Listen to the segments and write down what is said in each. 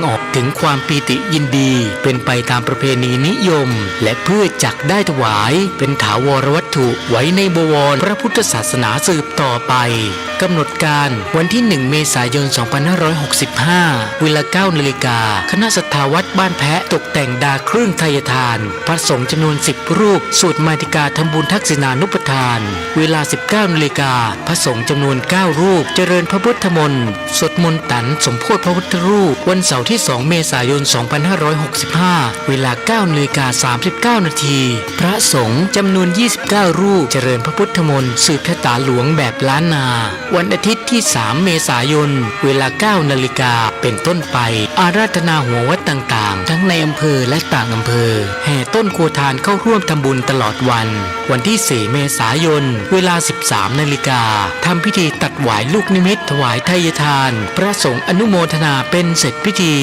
ออกถึงความปีติยินดีเป็นไปตามประเพณีนิยมและเพื่อจักได้ถวายเป็นถาวรวัตถุไว้ในบวรพระพุทธศาสนาสืบต่อไปกำหนดการวันที่ 1 เมษายน 2565 เวลา 9 นาฬิกาคณะศรัทธาวัดบ้านแพะตกแต่งดาเครื่องไทยทานพระสงฆ์จำนวน 10 รูปสวดมาติกาทำบุญทักษิณานุปทานเวลา 19 นาฬิกาพระสงฆ์จำนวน 9 รูปเจริญพระพุทธมนต์สวดมนต์ตันสมโภชพระพุทธรูปวันเสาร์ที่ 2 เมษายน 2565 เวลา 9 นาฬิกา 39 นาทีพระสงฆ์จำนวน 29 รูปเจริญพระพุทธมนต์สืบชะตาหลวงแบบล้านนาวันอาทิตย์ที่ 3 เมษายน เวลา 9 นาฬิกาเป็นต้นไปอาราธนาหัววัดต่างๆทั้งในอำเภอและต่างอำเภอแห่ต้นโคทานเข้าร่วมทำบุญตลอดวันที่ 4 เมษายน เวลา 13 นาฬิกาทำพิธีตัดหวายลูกนิมิตถวายไทยทานพระสงฆ์อนุโมทนาเป็นเสร็จพิธี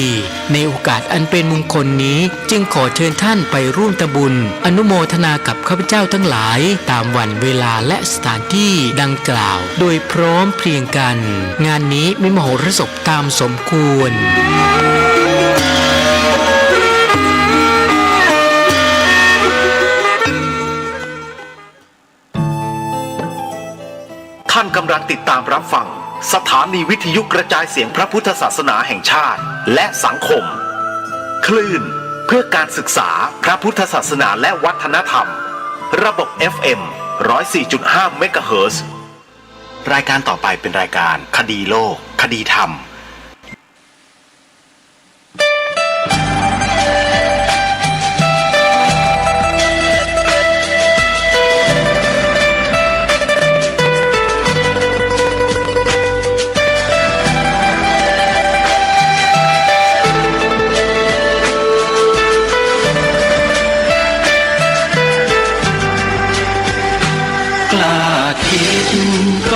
ในโอกาสอันเป็นมงคลนี้จึงขอเชิญท่านไปร่วมทำบุญอนุโมทนากับข้าพเจ้าทั้งหลายตามวันเวลาและสถานที่ดังกล่าวโดยพร้อมเพรียงกันงานนี้มีมโหรสพตามสมควรท่านกำลังติดตามรับฟังสถานีวิทยุกระจายเสียงพระพุทธศาสนาแห่งชาติและสังคมคลื่นเพื่อการศึกษาพระพุทธศาสนาและวัฒนธรรมระบบ FM 104.5 เมกะเฮิรตซ์รายการต่อไปเป็นรายการคดีโลกคดีธรรม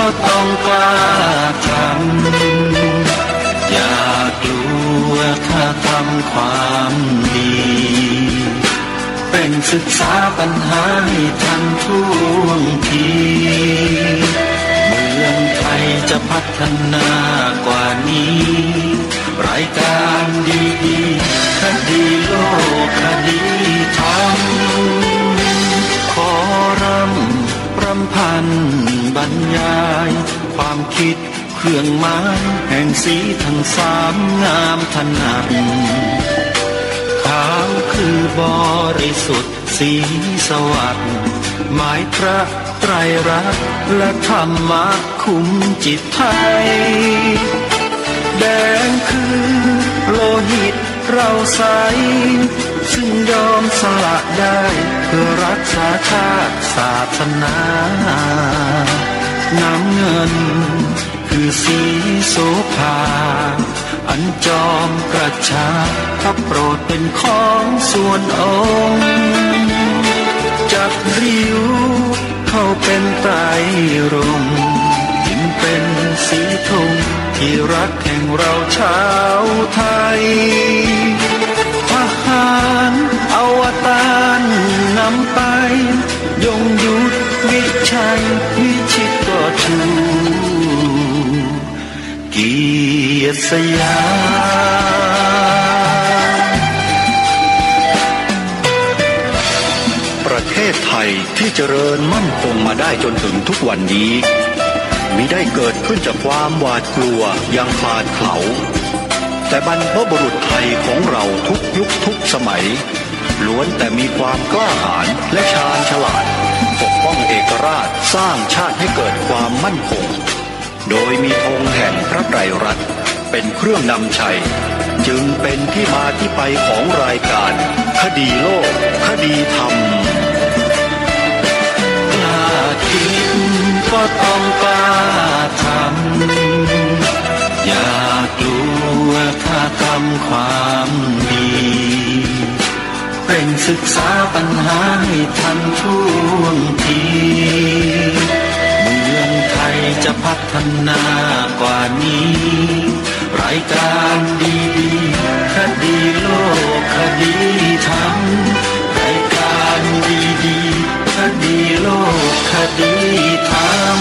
ก็ต้องกล้าทำอย่ากลัวถ้าทำความดีเป็นศึกษาปัญหาให้ทันท่วงทีเมืองไทยจะพัฒนากว่านี้รายการดีๆคดีโลกคดีธรรมขอรำพันบรรยายความคิดเครื่องหมายแห่งสีทั้งสามงามถนัดขาวคือบริสุทธิ์สีสวัสดิ์หมายพระไตรรัตน์และธรรมะคุ้มจิตไทยแดงคือโลหิตเราใสซึ่งยอมสละได้เพื่อรักษาชาติศาสนาน้ำเงินคือสีโสภาอันจอมกระชากถ้าโปรดเป็นของส่วนองค์จับริ้วเข้าเป็นไตรรงค์จึงเป็นสีธงที่รักแห่งเราชาวไทยทหารอวตารนำไปยงยุทธวิชัยวิชิตก็ชูเกียรติสยามประเทศไทยที่เจริญมั่นคงมาได้จนถึงทุกวันนี้มิได้เกิดขึ้นจากความหวาดกลัวอย่างคลาดเขลาแต่บรรพบุรุษไทยของเราทุกยุคทุกสมัยล้วนแต่มีความกล้าหาญและชาญฉลาดปกป้องเอกราชสร้างชาติให้เกิดความมั่นคงโดยมีธงแห่งพระไตรรัตน์เป็นเครื่องนำชัยจึงเป็นที่มาที่ไปของรายการคดีโลกคดีธรรมกล้าคิดก็ต้องกล้าทำอย่ากลัวถ้าทำความดีเป็นศึกษาปัญหาให้ทันท่วงทีเมืองไทยจะพัฒนากว่านี้รายการดีๆคดีโลกคดีธรรมรายการดีๆคดีโลกคดีธรรม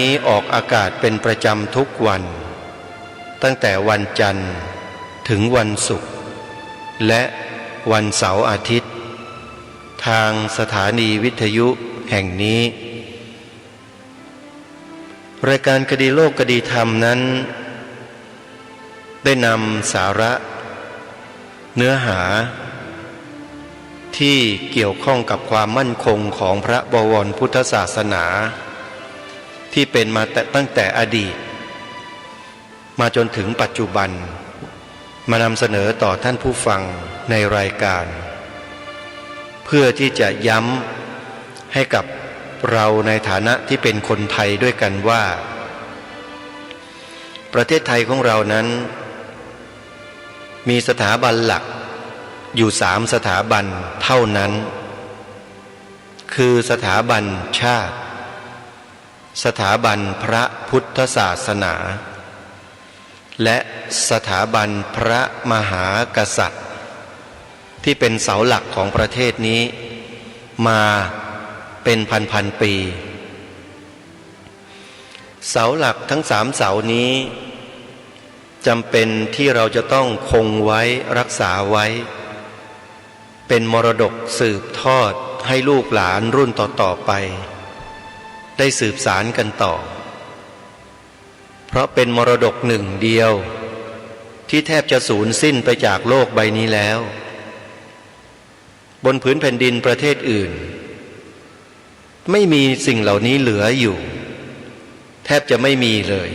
นี้ออกอากาศเป็นประจำทุกวันตั้งแต่วันจันทร์ถึงวันศุกร์และวันเสาร์อาทิตย์ทางสถานีวิทยุแห่งนี้รายการคดีโลกคดีธรรมนั้นได้นำสาระเนื้อหาที่เกี่ยวข้องกับความมั่นคงของพระบวรพุทธศาสนาที่เป็นมาตั้งแต่อดีตมาจนถึงปัจจุบันมานำเสนอต่อท่านผู้ฟังในรายการเพื่อที่จะย้ำให้กับเราในฐานะที่เป็นคนไทยด้วยกันว่าประเทศไทยของเรานั้นมีสถาบันหลักอยู่3 สถาบันเท่านั้นคือสถาบันชาติสถาบันพระพุทธศาสนาและสถาบันพระมหากษัตริย์ที่เป็นเสาหลักของประเทศนี้มาเป็นพันปี เสาหลักทั้ง3 เสานี้จำเป็นที่เราจะต้องคงไว้รักษาไว้เป็นมรดกสืบทอดให้ลูกหลานรุ่นต่อๆไปได้สืบสานกันต่อเพราะเป็นมรดกหนึ่งเดียวที่แทบจะสูญสิ้นไปจากโลกใบนี้แล้วบนผืนแผ่นดินประเทศอื่นไม่มีสิ่งเหล่านี้เหลืออยู่แทบจะไม่มีเลย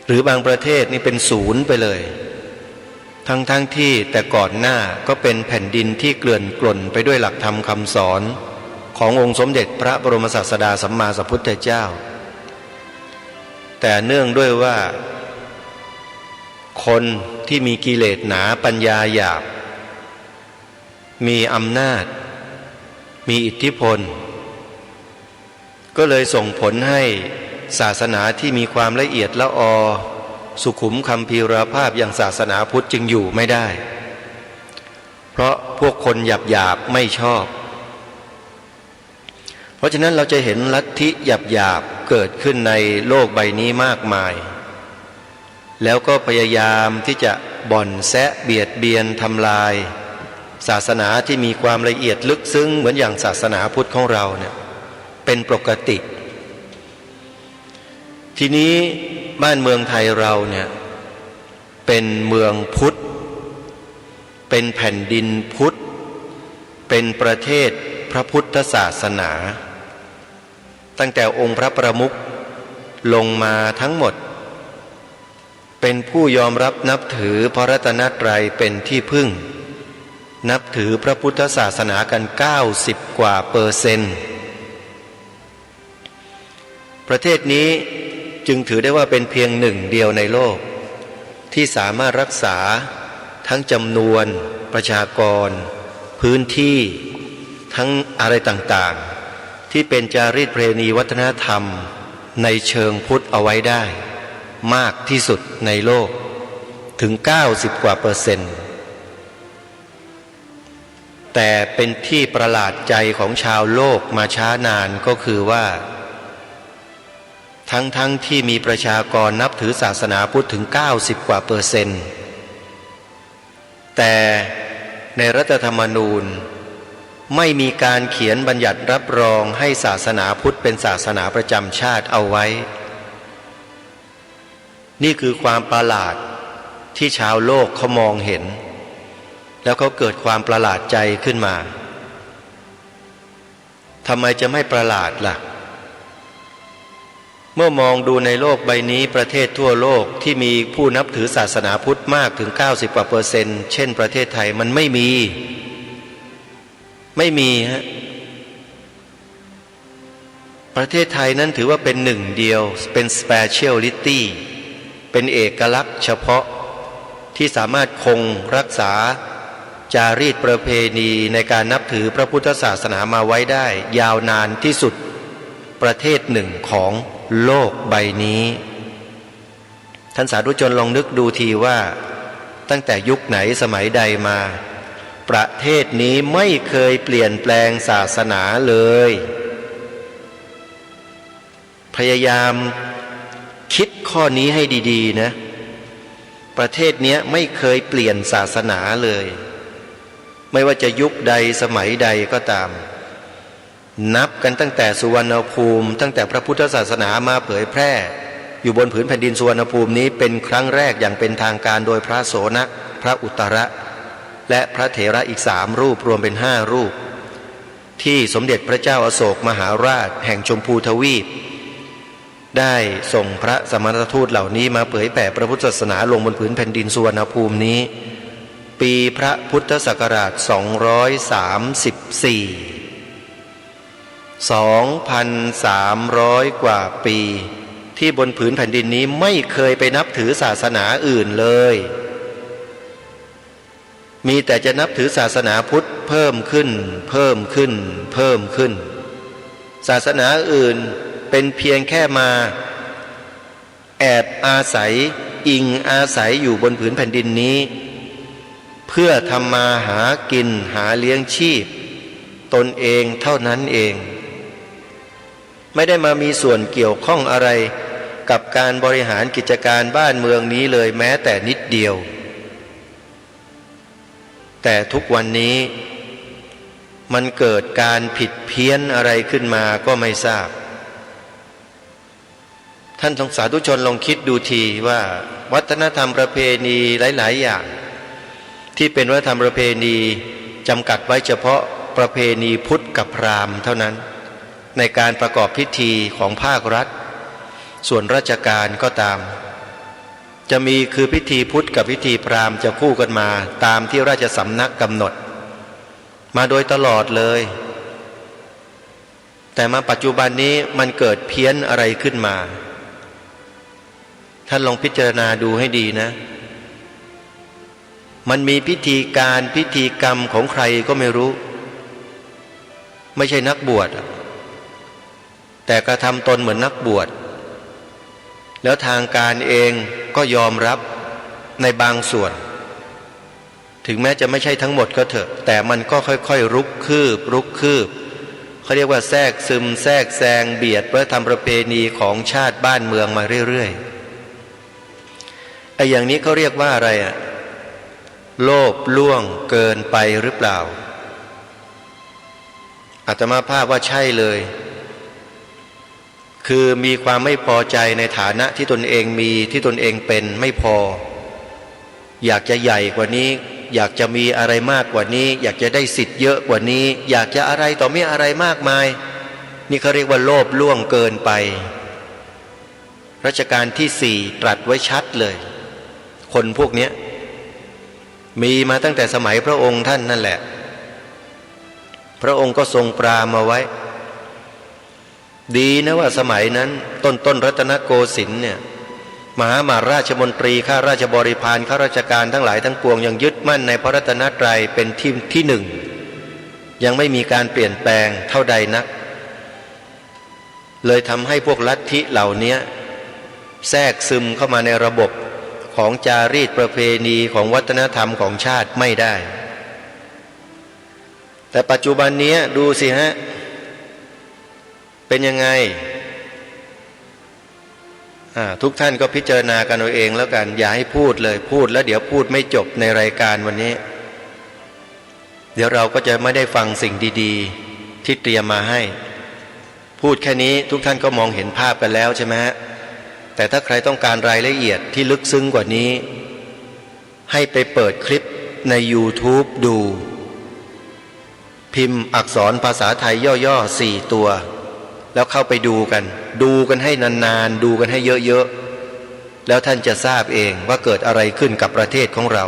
หรือบางประเทศนี่เป็นศูนย์ไปเลยทั้งที่แต่ก่อนหน้าก็เป็นแผ่นดินที่เกลื่อนกล่นไปด้วยหลักธรรมคำสอนขององค์สมเด็จพระบรมศาสดาสัมมาสัมพุทธเจ้าแต่เนื่องด้วยว่าคนที่มีกิเลสหนาปัญญาหยาบมีอำนาจมีอิทธิพลก็เลยส่งผลให้ศาสนาที่มีความละเอียดละออสุขุมคัมภีรภาพอย่างศาสนาพุทธจึงอยู่ไม่ได้เพราะพวกคนหยาบไม่ชอบเพราะฉะนั้นเราจะเห็นลัทธิหยาบเกิดขึ้นในโลกใบนี้มากมายแล้วก็พยายามที่จะบ่อนแซะเบียดเบียนทำลายศาสนาที่มีความละเอียดลึกซึ้งเหมือนอย่างศาสนาพุทธของเราเนี่ยเป็นปกติทีนี้บ้านเมืองไทยเราเนี่ยเป็นเมืองพุทธเป็นแผ่นดินพุทธเป็นประเทศพระพุทธศาสนาตั้งแต่องค์พระประมุขลงมาทั้งหมดเป็นผู้ยอมรับนับถือพระรัตนตรัยเป็นที่พึ่งนับถือพระพุทธศาสนากัน90%กว่าประเทศนี้จึงถือได้ว่าเป็นเพียงหนึ่งเดียวในโลกที่สามารถรักษาทั้งจำนวนประชากรพื้นที่ทั้งอะไรต่างๆที่เป็นจารีตประเพณีวัฒนธรรมในเชิงพุทธเอาไว้ได้มากที่สุดในโลกถึง90%กว่าแต่เป็นที่ประหลาดใจของชาวโลกมาช้านานก็คือว่าทั้งที่มีประชากรนับถือศาสนาพุทธถึง90%กว่าแต่ในรัฐธรรมนูญไม่มีการเขียนบัญญัติรับรองให้ศาสนาพุทธเป็นศาสนาประจำชาติเอาไว้นี่คือความประหลาดที่ชาวโลกเขามองเห็นแล้วเขาเกิดความประหลาดใจขึ้นมาทำไมจะไม่ประหลาดล่ะเมื่อมองดูในโลกใบนี้ประเทศทั่วโลกที่มีผู้นับถือศาสนาพุทธมากถึง90%กว่าเช่นประเทศไทยมันไม่มีฮะประเทศไทยนั้นถือว่าเป็นหนึ่งเดียวเป็น speciality เป็นเอกลักษณ์เฉพาะที่สามารถคงรักษาจารีตประเพณีในการนับถือพระพุทธศาสนามาไว้ได้ยาวนานที่สุดประเทศหนึ่งของโลกใบนี้ท่านสาธุชนลองนึกดูทีว่าตั้งแต่ยุคไหนสมัยใดมาประเทศนี้ไม่เคยเปลี่ยนแปลงศาสนาเลย พยายามคิดข้อนี้ให้ดีๆนะประเทศนี้ไม่เคยเปลี่ยนศาสนาเลยไม่ว่าจะยุคใดสมัยใดก็ตามนับกันตั้งแต่สุวรรณภูมิตั้งแต่พระพุทธศาสนามาเผยแพร่อยู่บนผืนแผ่นดินสุวรรณภูมินี้เป็นครั้งแรกอย่างเป็นทางการโดยพระโสนพระอุตระและพระเถระอีก3 รูปรวมเป็น5 รูปที่สมเด็จพระเจ้าอโศกมหาราชแห่งชมพูทวีปได้ส่งพระสมณทูตเหล่านี้มาเผยแผ่พระพุทธศาสนาลงบนผืนแผ่นดินสุวรรณภูมินี้ปีพระพุทธศักราช234 2,300 กว่าปีที่บนผืนแผ่นดินนี้ไม่เคยไปนับถือศาสนาอื่นเลยมีแต่จะนับถือศาสนาพุทธเพิ่มขึ้นเพิ่มขึ้นเพิ่มขึ้นศาสนาอื่นเป็นเพียงแค่มาแอบอาศัยอิงอาศัยอยู่บนผืนแผ่นดินนี้เพื่อทำมาหากินหาเลี้ยงชีพตนเองเท่านั้นเองไม่ได้มามีส่วนเกี่ยวข้องอะไรกับการบริหารกิจการบ้านเมืองนี้เลยแม้แต่นิดเดียวแต่ทุกวันนี้มันเกิดการผิดเพี้ยนอะไรขึ้นมาก็ไม่ทราบท่านสาธุชนลองคิดดูทีว่าวัฒนธรรมประเพณีหลายๆอย่างที่เป็นวัฒนธรรมประเพณีจำกัดไว้เฉพาะประเพณีพุทธกับพราหมณ์เท่านั้นในการประกอบพิธีของภาครัฐส่วนราชการก็ตามจะมีคือพิธีพุทธกับพิธีพราหมณ์จะคู่กันมาตามที่ราชสำนักกำหนดมาโดยตลอดเลยแต่มาปัจจุบันนี้มันเกิดเพี้ยนอะไรขึ้นมาท่านลองพิจารณาดูให้ดีนะมันมีพิธีการพิธีกรรมของใครก็ไม่รู้ไม่ใช่นักบวชแต่กระทำตนเหมือนนักบวชแล้วทางการเองก็ยอมรับในบางส่วนถึงแม้จะไม่ใช่ทั้งหมดก็เถอะแต่มันก็ค่อยๆรุกคืบเขาเรียกว่าแทรกซึมแทรกแซงเบียดวัฒนธรรมประเพณีของชาติบ้านเมืองมาเรื่อยๆไอ้อย่างนี้เขาเรียกว่าอะไรอะโลภล่วงเกินไปหรือเปล่าอาตมาภาพว่าใช่เลยคือมีความไม่พอใจในฐานะที่ตนเองมีที่ตนเองเป็นไม่พออยากจะใหญ่กว่านี้อยากจะมีอะไรมากกว่านี้อยากจะได้สิทธิ์เยอะกว่านี้อยากจะอะไรต่อไม่อะไรมากมายนี่เขาเรียกว่าโลภล่วงเกินไปรัชกาลที่4ตรัสไว้ชัดเลยคนพวกนี้มีมาตั้งแต่สมัยพระองค์ท่านนั่นแหละพระองค์ก็ทรงปรามมาไว้ดีนะว่าสมัยนั้นต้นรัตนโกสินทร์เนี่ยมหามาราชมนตรีข้าราชบริพารข้าราชการทั้งหลายทั้งปวงยังยึดมั่นในพระรัตนตรัยเป็นที่หนึ่งยังไม่มีการเปลี่ยนแปลงเท่าใดนักเลยทำให้พวกลัทธิเหล่านี้แทรกซึมเข้ามาในระบบของจารีตประเพณีของวัฒนธรรมของชาติไม่ได้แต่ปัจจุบันนี้ดูสิฮะเป็นยังไงทุกท่านก็พิจารณากันเอาเองแล้วกันอย่าให้พูดเลยพูดแล้วเดี๋ยวพูดไม่จบในรายการวันนี้เดี๋ยวเราก็จะไม่ได้ฟังสิ่งดีๆที่เตรียมมาให้พูดแค่นี้ทุกท่านก็มองเห็นภาพกันแล้วใช่ไหมฮะแต่ถ้าใครต้องการรายละเอียดที่ลึกซึ้งกว่านี้ให้ไปเปิดคลิปใน YouTube ดูพิมพ์อักษรภาษาไทยย่อๆ4 ตัวแล้วเข้าไปดูกันให้นานๆดูกันให้เยอะๆแล้วท่านจะทราบเองว่าเกิดอะไรขึ้นกับประเทศของเรา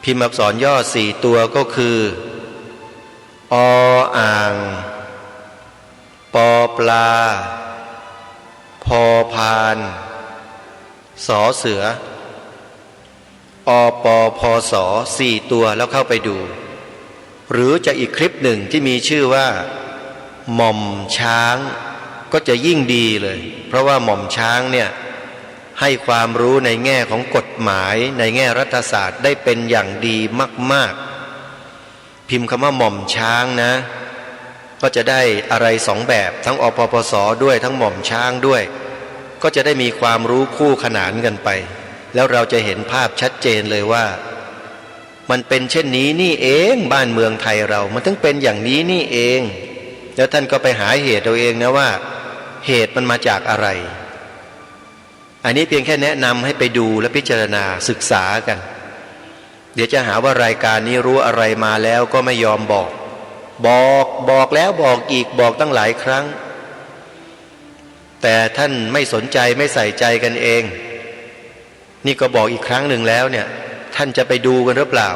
พิมพ์อักษรย่อ4 ตัวก็คือออ่างปอปลาพอพานสอเสืออปอพอสอ4 ตัวแล้วเข้าไปดูหรือจะอีกคลิปหนึ่งที่มีชื่อว่าหม่อมช้างก็จะยิ่งดีเลยเพราะว่าหม่อมช้างเนี่ยให้ความรู้ในแง่ของกฎหมายในแง่รัฐศาสตร์ได้เป็นอย่างดีมากๆพิมพ์คำว่าหม่อมช้างนะ ก็จะได้อะไรสองแบบทั้งอปปสด้วยทั้งหม่อมช้างด้วยก็จะได้มีความรู้คู่ขนานกันไปแล้วเราจะเห็นภาพชัดเจนเลยว่ามันเป็นเช่นนี้นี่เองบ้านเมืองไทยเรามันต้องเป็นอย่างนี้นี่เองแล้วท่านก็ไปหาเหตุเอาเองนะว่าเหตุมันมาจากอะไรอันนี้เพียงแค่แนะนำให้ไปดูและพิจารณาศึกษากันเดี๋ยวจะหาว่ารายการนี้รู้อะไรมาแล้วก็ไม่ยอมบอกแล้วบอกอีกบอกตั้งหลายครั้งแต่ท่านไม่สนใจไม่ใส่ใจกันเองนี่ก็บอกอีกครั้งหนึ่งแล้วเนี่ยท่านจะไปดูกันหรือเปล่า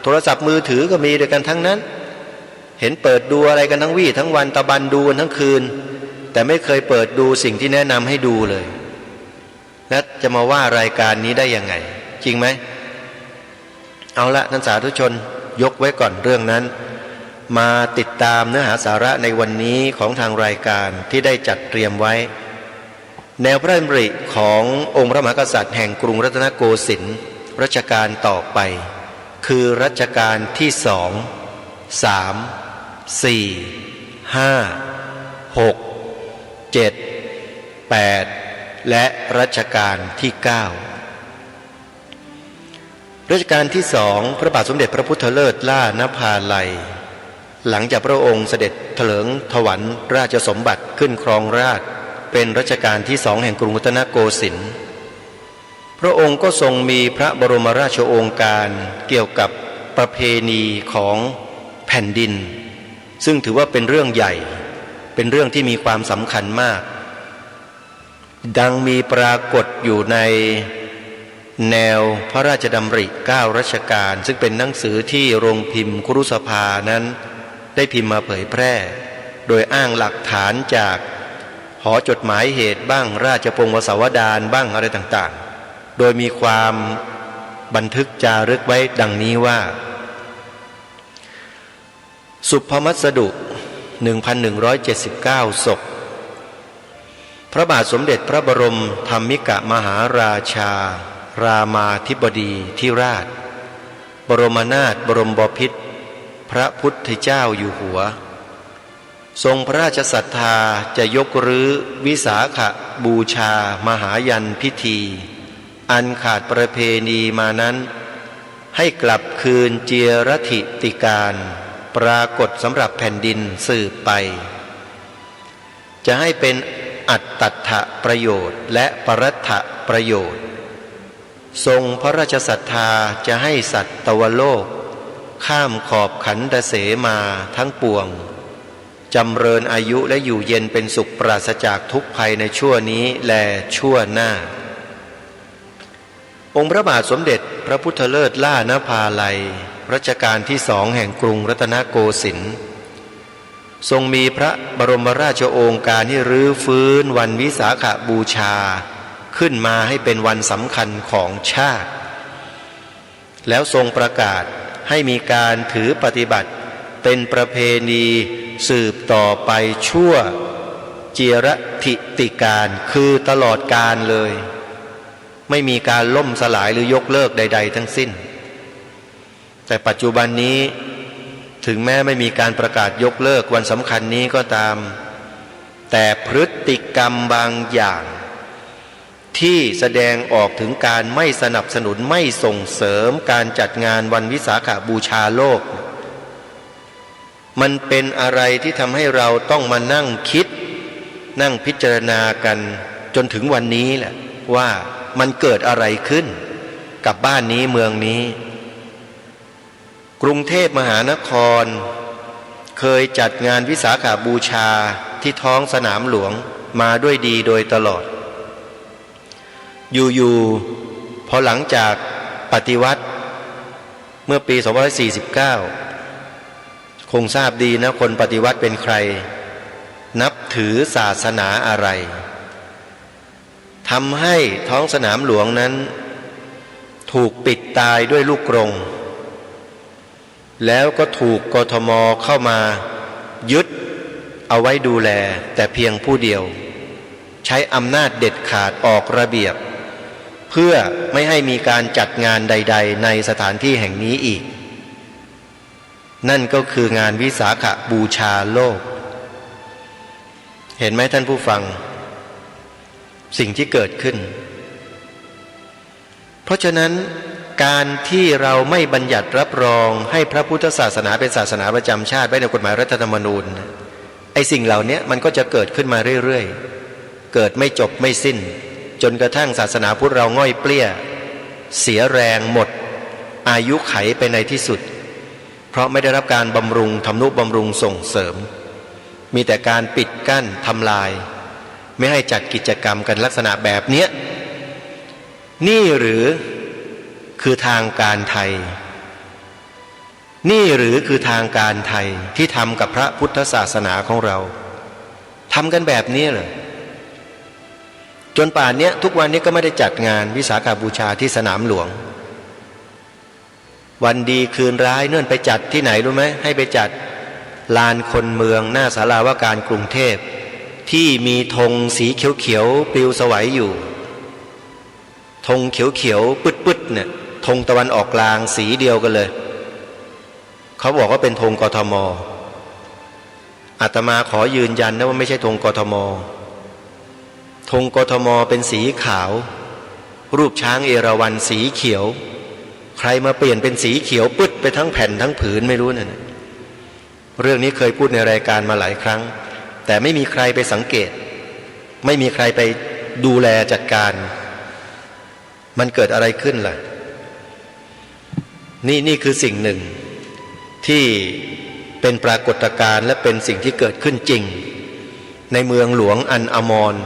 โทรศัพท์มือถือก็มีด้วยกันทั้งนั้นเห็นเปิดดูอะไรกันทั้งวี่ทั้งวันตะบันดูกันทั้งคืนแต่ไม่เคยเปิดดูสิ่งที่แนะนำให้ดูเลยแล้วจะมาว่ารายการนี้ได้ยังไงจริงไหมเอาละท่านสาธุชนยกไว้ก่อนเรื่องนั้นมาติดตามเนื้อหาสาระในวันนี้ของทางรายการที่ได้จัดเตรียมไว้แนวพระดำริขององค์พระมหากษัตริย์แห่งกรุงรัตนโกสินทร์รัชกาลต่อไปคือรัชกาลที่2 3 4 5 6 7 8และรัชกาลที่9รัชกาลที่2พระบาทสมเด็จพระพุทธเลิศล่านภาลัยหลังจากพระองค์เสด็จเถลิงถวัลย์ราชสมบัติขึ้นครองราชย์เป็นรัชกาลที่2แห่งกรุงรัตนโกสินทร์พระองค์ก็ทรงมีพระบรมราชโองการเกี่ยวกับประเพณีของแผ่นดินซึ่งถือว่าเป็นเรื่องใหญ่เป็นเรื่องที่มีความสำคัญมากดังมีปรากฏอยู่ในแนวพระราชดำริ9รัชกาลซึ่งเป็นหนังสือที่โรงพิมพ์ครุสภานั้นได้พิมพ์มาเผยแพร่โดยอ้างหลักฐานจากหอจดหมายเหตุบ้างราชพงศาวดารบ้างอะไรต่างๆโดยมีความบันทึกจารึกไว้ดังนี้ว่าสุภมัสดุ 1179 ศกพระบาทสมเด็จพระบรมธรรมิกมหาราชารามาธิบดีธิราชบรมนาถบรมบพิตรพระพุทธเจ้าอยู่หัวทรงพระราชศรัทธาจะยกรื้อวิสาขบูชามหายันพิธีอันขาดประเพณีมานั้นให้กลับคืนเจียรถิติการปรากฏสำหรับแผ่นดินสืบไปจะให้เป็นอัตตัถะประโยชน์และปรัตถะประโยชน์ทรงพระราชศรัทธาจะให้สัตวโลกข้ามขอบขันธเสมาทั้งปวงจำเริญอายุและอยู่เย็นเป็นสุขปราศจากทุกภัยในชั่วนี้และชั่วหน้าองค์พระบาทสมเด็จพระพุทธเลิศล่านภาลัยรัชกาลที่2แห่งกรุงรัตนโกสินทร์ทรงมีพระบรมราชโองการที่รื้อฟื้นวันวิสาขบูชาขึ้นมาให้เป็นวันสำคัญของชาติแล้วทรงประกาศให้มีการถือปฏิบัติเป็นประเพณีสืบต่อไปชั่วเจียรถิติการคือตลอดกาลเลยไม่มีการล่มสลายหรือยกเลิกใดๆทั้งสิ้นแต่ปัจจุบันนี้ถึงแม้ไม่มีการประกาศยกเลิกวันสำคัญนี้ก็ตามแต่พฤติกรรมบางอย่างที่แสดงออกถึงการไม่สนับสนุนไม่ส่งเสริมการจัดงานวันวิสาขบูชาโลกมันเป็นอะไรที่ทำให้เราต้องมานั่งคิดนั่งพิจารณากันจนถึงวันนี้แหละว่ามันเกิดอะไรขึ้นกับบ้านนี้เมืองนี้กรุงเทพมหานครเคยจัดงานวิสาขบูชาที่ท้องสนามหลวงมาด้วยดีโดยตลอดอยู่พอหลังจากปฏิวัติเมื่อปี2549คงทราบดีนะคนปฏิวัติเป็นใครนับถือศาสนาอะไรทำให้ท้องสนามหลวงนั้นถูกปิดตายด้วยลูกกรงแล้วก็ถูกกทม.เข้ามายึดเอาไว้ดูแลแต่เพียงผู้เดียวใช้อำนาจเด็ดขาดออกระเบียบเพื่อไม่ให้มีการจัดงานใดๆในสถานที่แห่งนี้อีกนั่นก็คืองานวิสาขบูชาโลก เห็นไหมท่านผู้ฟังสิ่งที่เกิดขึ้นเพราะฉะนั้นการที่เราไม่บัญญัติรับรองให้พระพุทธศาสนาเป็นศาสนาประจำชาติไว้ในกฎหมายรัฐธรรมนูญไอ้สิ่งเหล่านี้มันก็จะเกิดขึ้นมาเรื่อยๆเกิดไม่จบไม่สิ้นจนกระทั่งศาสนาพุทธเราง่อยเปลี้ยเสียแรงหมดอายุไขไปในที่สุดเพราะไม่ได้รับการบำรุงทำนุบำรุงส่งเสริมมีแต่การปิดกั้นทำลายไม่ให้จัดกิจกรรมกันลักษณะแบบเนี้ยนี่หรือคือทางการไทยนี่หรือคือทางการไทยที่ทำกับพระพุทธศาสนาของเราทำกันแบบนี้เหรอจนป่านนี้ทุกวันนี้ก็ไม่ได้จัดงานวิสาขบูชาที่สนามหลวงวันดีคืนร้ายเนื่อนไปจัดที่ไหนรู้ไหมให้ไปจัดลานคนเมืองหน้าศาลาว่าการกรุงเทพที่มีธงสีเขียวๆปลิวสวัยอยู่ธงเขียวๆปึ๊ดๆเนี่ยธงตะวันออกกลางสีเดียวกันเลยเขาบอกว่าเป็นธงกทม.อาตมาขอยืนยันนะว่าไม่ใช่ธงกทม.ธงกทม.เป็นสีขาวรูปช้างเอราวัณสีเขียวใครมาเปลี่ยนเป็นสีเขียวปึ๊ดไปทั้งแผ่นทั้งผืนไม่รู้นั่นเรื่องนี้เคยพูดในรายการมาหลายครั้งแต่ไม่มีใครไปสังเกตไม่มีใครไปดูแลจัดการมันเกิดอะไรขึ้นล่ะนี่คือสิ่งหนึ่งที่เป็นปรากฏการณ์และเป็นสิ่งที่เกิดขึ้นจริงในเมืองหลวงอันอมร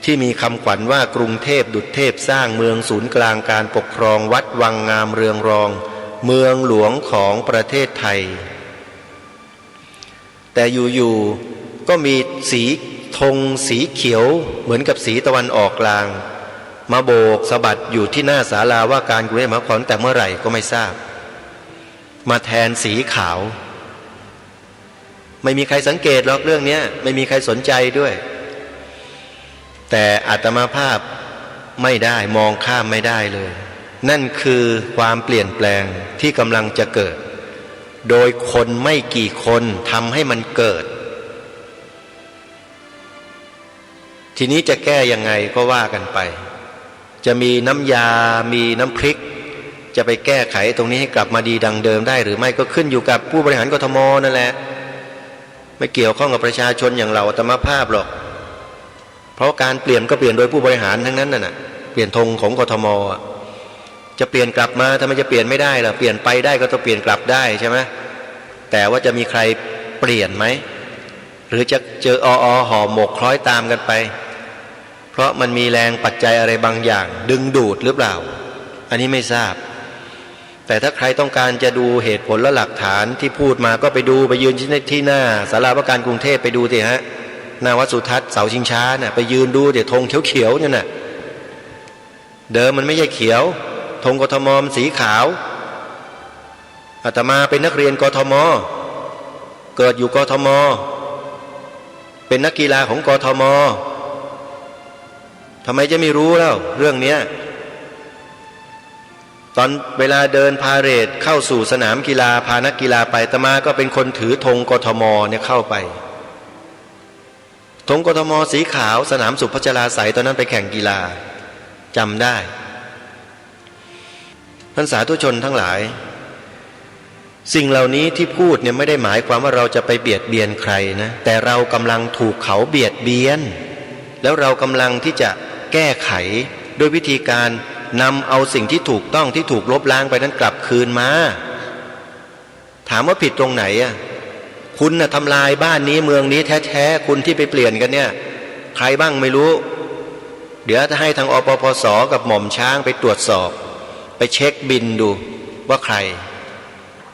ที่มีคำขวัญว่ากรุงเทพดุจเทพสร้างเมืองศูนย์กลางการปกครองวัดวังงามเรืองรองเมืองหลวงของประเทศไทยแต่อยู่ๆก็มีสีธงสีเขียวเหมือนกับสีตะวันออกกลางมาโบกสะบัดอยู่ที่หน้าศาลาว่าการกรุงเทพมหานครแต่เมื่อไหร่ก็ไม่ทราบมาแทนสีขาวไม่มีใครสังเกตหรอกเรื่องนี้ไม่มีใครสนใจด้วยแต่อาตมาภาพไม่ได้มองข้ามไม่ได้เลยนั่นคือความเปลี่ยนแปลงที่กำลังจะเกิดโดยคนไม่กี่คนทำให้มันเกิดทีนี้จะแก้ยังไงก็ว่ากันไปจะมีน้ำยามีน้ำพริกจะไปแก้ไขตรงนี้ให้กลับมาดีดังเดิมได้หรือไม่ก็ขึ้นอยู่กับผู้บริหารกทม.นั่นแหละไม่เกี่ยวข้องกับประชาชนอย่างเราอาตมาภาพหรอกเพราะการเปลี่ยนก็เปลี่ยนโดยผู้บริหารทั้งนั้นน่ะเปลี่ยนธงของกทม.จะเปลี่ยนกลับมาทำไมจะเปลี่ยนไม่ได้ล่ะเปลี่ยนไปได้ก็ต้องเปลี่ยนกลับได้ใช่ไหมแต่ว่าจะมีใครเปลี่ยนไหมหรือจะเจอห่อหมกคล้อยตามกันไปเพราะมันมีแรงปัจจัยอะไรบางอย่างดึงดูดหรือเปล่าอันนี้ไม่ทราบแต่ถ้าใครต้องการจะดูเหตุผลและหลักฐานที่พูดมาก็ไปดูไปยืนที่หน้าศาลาว่าการกรุงเทพไปดูสิฮะหน้าวัดสุทัศน์เสาชิงช้าน่ะไปยืนดูเดี๋ยวธงเขียวๆเนี่ยน่ะเดิมมันไม่ใช่เขียวธงกทม.สีขาวอาตมาเป็นนักเรียนกทม.เกิดอยู่กทม.เป็นนักกีฬาของกทม.ทำไมจะไม่รู้แล้วเรื่องนี้ตอนเวลาเดินพาเหรดเข้าสู่สนามกีฬาพานักกีฬาไปอาตมาก็เป็นคนถือธงกทม.เนี่ยเข้าไปธงกทม.สีขาวสนามสุพัชราไสยตอนนั้นไปแข่งกีฬาจำได้ท่านสาธุชนทั้งหลายสิ่งเหล่านี้ที่พูดเนี่ยไม่ได้หมายความว่าเราจะไปเบียดเบียนใครนะแต่เรากำลังถูกเขาเบียดเบียนแล้วเรากำลังที่จะแก้ไขด้วยวิธีการนำเอาสิ่งที่ถูกต้องที่ถูกลบล้างไปนั้นกลับคืนมาถามว่าผิดตรงไหนอ่ะคุณน่ะทำลายบ้านนี้เมืองนี้แท้ๆคุณที่ไปเปลี่ยนกันเนี่ยใครบ้างไม่รู้เดี๋ยวจะให้ทางอปปส.กับหม่อมช้างไปตรวจสอบไปเช็คบินดูว่าใคร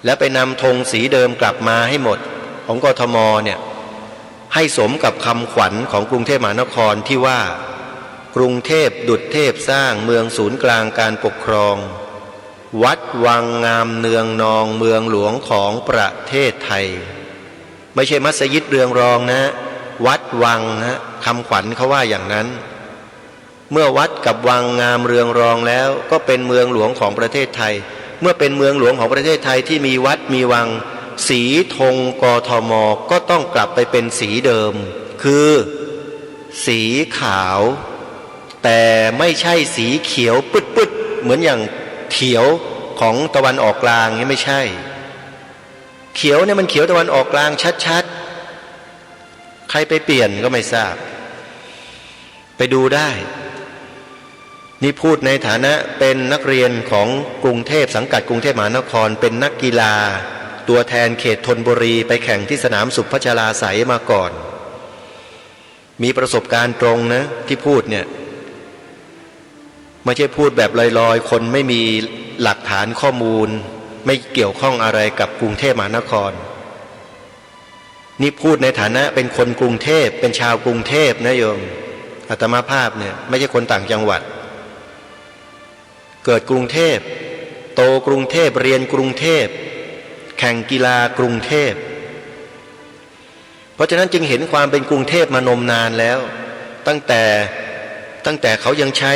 แล้วไปนำธงสีเดิมกลับมาให้หมดของกทม.เนี่ยให้สมกับคำขวัญของกรุงเทพมหานครที่ว่ากรุงเทพดุจเทพสร้างเมืองศูนย์กลางการปกครองวัดวังงามเนืองนองเมืองหลวงของประเทศไทยไม่ใช่มัสยิดเรืองรองนะวัดวังนะคำขวัญเขาว่าอย่างนั้นเมื่อวัดกับวังงามเรืองรองแล้วก็เป็นเมืองหลวงของประเทศไทยเมื่อเป็นเมืองหลวงของประเทศไทยที่มีวัดมีวังสีธงกทม.ก็ต้องกลับไปเป็นสีเดิม คือสีขาวแต่ไม่ใช่สีเขียวปื๊ดๆเหมือนอย่างเขียวของตะวันออกกลางนี่ไม่ใช่เขียวเนี่ยมันเขียวตะวันออกกลางชัดๆใครไปเปลี่ยนก็ไม่ทราบไปดูได้นี่พูดในฐานะเป็นนักเรียนของกรุงเทพสังกัดกรุงเทพมหานครเป็นนักกีฬาตัวแทนเขตธนบุรีไปแข่งที่สนามสุพัชราไสยมาก่อนมีประสบการณ์ตรงนะที่พูดเนี่ยไม่ใช่พูดแบบลอยๆคนไม่มีหลักฐานข้อมูลไม่เกี่ยวข้องอะไรกับกรุงเทพมหานครนี่พูดในฐานะเป็นคนกรุงเทพเป็นชาวกรุงเทพนะโยมอาตมาภาพเนี่ยไม่ใช่คนต่างจังหวัดเกิดกรุงเทพโตกรุงเทพเรียนกรุงเทพแข่งกีฬากรุงเทพเพราะฉะนั้นจึงเห็นความเป็นกรุงเทพมานมนานแล้วตั้งแต่เขายังใช้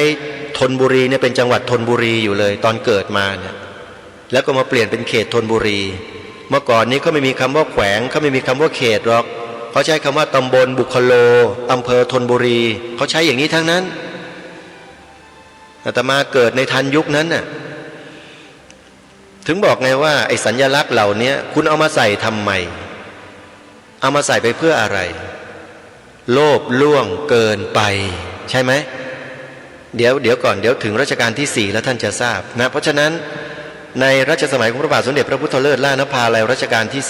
ธนบุรีเนี่ยเป็นจังหวัดธนบุรีอยู่เลยตอนเกิดมาเนี่ยแล้วก็มาเปลี่ยนเป็นเขตธนบุรีเมื่อก่อนนี้เขาไม่มีคำว่าแขวงเขาไม่มีคำว่าเขตหรอกเขาใช้คำว่าตำบลบุคโลอำเภอธนบุรีเขาใช้อย่างนี้ทั้งนั้นอาตมาเกิดในทันยุคนั้นน่ะถึงบอกไงว่าไอ้สัญลักษณ์เหล่านี้คุณเอามาใส่ทำไมเอามาใส่ไปเพื่ออะไรโลภล่วงเกินไปใช่ไหมเดี๋ยวก่อนเดี๋ยวถึงรัชกาลที่4แล้วท่านจะทราบนะเพราะฉะนั้นในรัชสมัยของพระบาทสมเด็จพระพุทธเลิศล่านภาลัยรัชกาลที่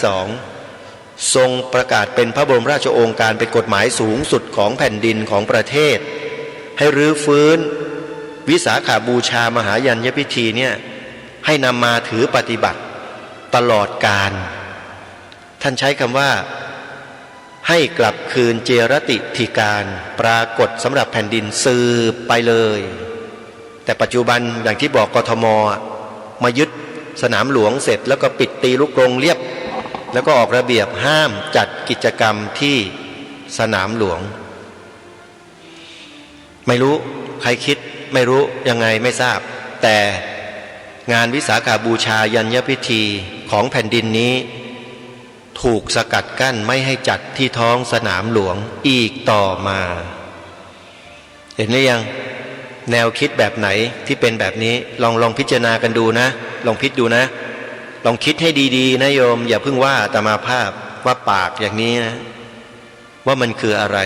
2ทรงประกาศเป็นพระบรมราชโองการเป็นกฎหมายสูงสุดของแผ่นดินของประเทศให้รื้อฟื้นวิสาขาบูชามหายัญญพิธีเนี่ยให้นำมาถือปฏิบัติตลอดกาลท่านใช้คำว่าให้กลับคืนเจรติธิการปรากฏสำหรับแผ่นดินสืบไปเลยแต่ปัจจุบันอย่างที่บอกกทมมายึดสนามหลวงเสร็จแล้วก็ปิดตีลูกกรงเรียบแล้วก็ออกระเบียบห้ามจัดกิจกรรมที่สนามหลวงไม่รู้ใครคิดไม่รู้ยังไงไม่ทราบแต่งานวิสาขาบูชายัญญพิธีของแผ่นดินนี้ถูกสกัดกั้นไม่ให้จัดที่ท้องสนามหลวงอีกต่อมาเห็นหรือยังแนวคิดแบบไหนที่เป็นแบบนี้ลองพิจารณากันดูนะลองพิจดูนะลองคิดให้ดีๆนะโยมอย่าเพิ่งว่าอาตมาภาพว่าปากอย่างนี้นะว่ามันคืออะไร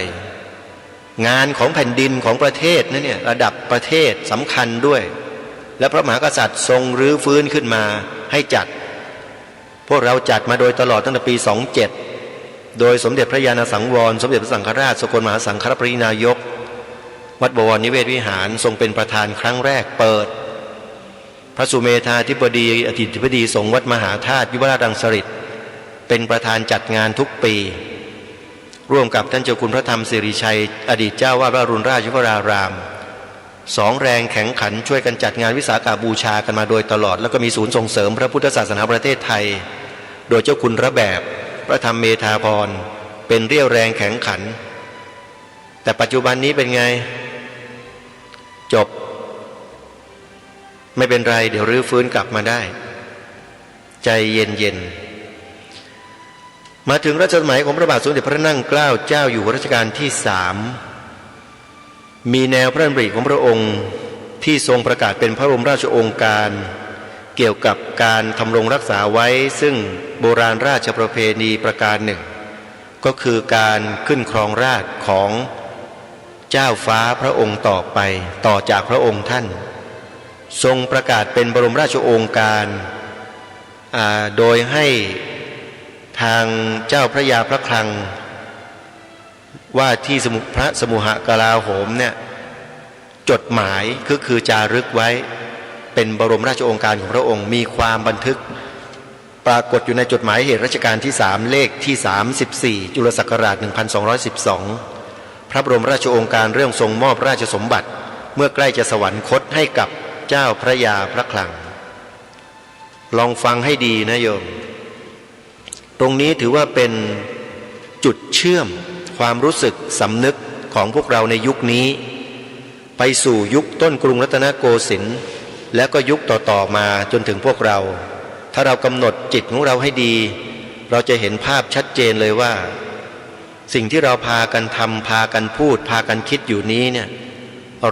งานของแผ่นดินของประเทศนะเนี่ยระดับประเทศสำคัญด้วยและพระมหากษัตริย์ทรงรื้อฟื้นขึ้นมาให้จัดพวกเราจัดมาโดยตลอดตั้งแต่ปี27โดยสมเด็จพระญาณสังวรสมเด็จพระสังฆราชสกลมหาสังฆปรินายกวัดบวรนิเวศวิหารทรงเป็นประธานครั้งแรกเปิดพระสุเมธาธิบดีอธิบดีสงฆ์วัดมหาธาตุยุวราชรังสฤษฎ์เป็นประธานจัดงานทุกปีร่วมกับท่านเจ้าคุณพระธรรมสิริชัยอดีตเจ้าวาดวรุณราชวรารามสองแรงแข็งขันช่วยกันจัดงานวิสาขาบูชากันมาโดยตลอดแล้วก็มีศูนย์ส่งเสริมพระพุทธศาสนาประเทศไทยโดยเจ้าคุณระแบบพระธรรมเมธาพรเป็นเรี่ยวแรงแข็งขันแต่ปัจจุบันนี้เป็นไงจบไม่เป็นไรเดี๋ยวรื้อฟื้นกลับมาได้ใจเย็นๆมาถึงรัชสมัยของพระบาทสมเด็จพระนั่งเกล้าเจ้าอยู่หัวรัชกาลที่3มีแนวพระดำริของพระองค์ที่ทรงประกาศเป็นพระบรมราชโองการเกี่ยวกับการทำรงรักษาไว้ซึ่งโบราณราชประเพณีประการหนึ่งก็คือการขึ้นครองราชย์ของเจ้าฟ้าพระองค์ต่อไปต่อจากพระองค์ท่านทรงประกาศเป็นบรมราชโองการโดยให้ทางเจ้าพระยาพระคลังว่าที่พระสมุหกลาโหมเนี่ยจดหมายคือจารึกไว้เป็นบรมราชโองการของพระองค์มีความบันทึกปรากฏอยู่ในจดหมายเหตุรัชกาลที่3เลขที่34จุลศักราช1212พระบรมราชโองการเรื่องทรงมอบราชสมบัติเมื่อใกล้จะสวรรคตให้กับเจ้าพระยาพระคลังลองฟังให้ดีนะโยมตรงนี้ถือว่าเป็นจุดเชื่อมความรู้สึกสำนึกของพวกเราในยุคนี้ไปสู่ยุคต้นกรุงรัตนโกสินทร์และก็ยุคต่อๆมาจนถึงพวกเราถ้าเรากำหนดจิตของเราให้ดีเราจะเห็นภาพชัดเจนเลยว่า สิ่งที่เราพากันทำพากันพูดพากันคิดอยู่นี้เนี่ย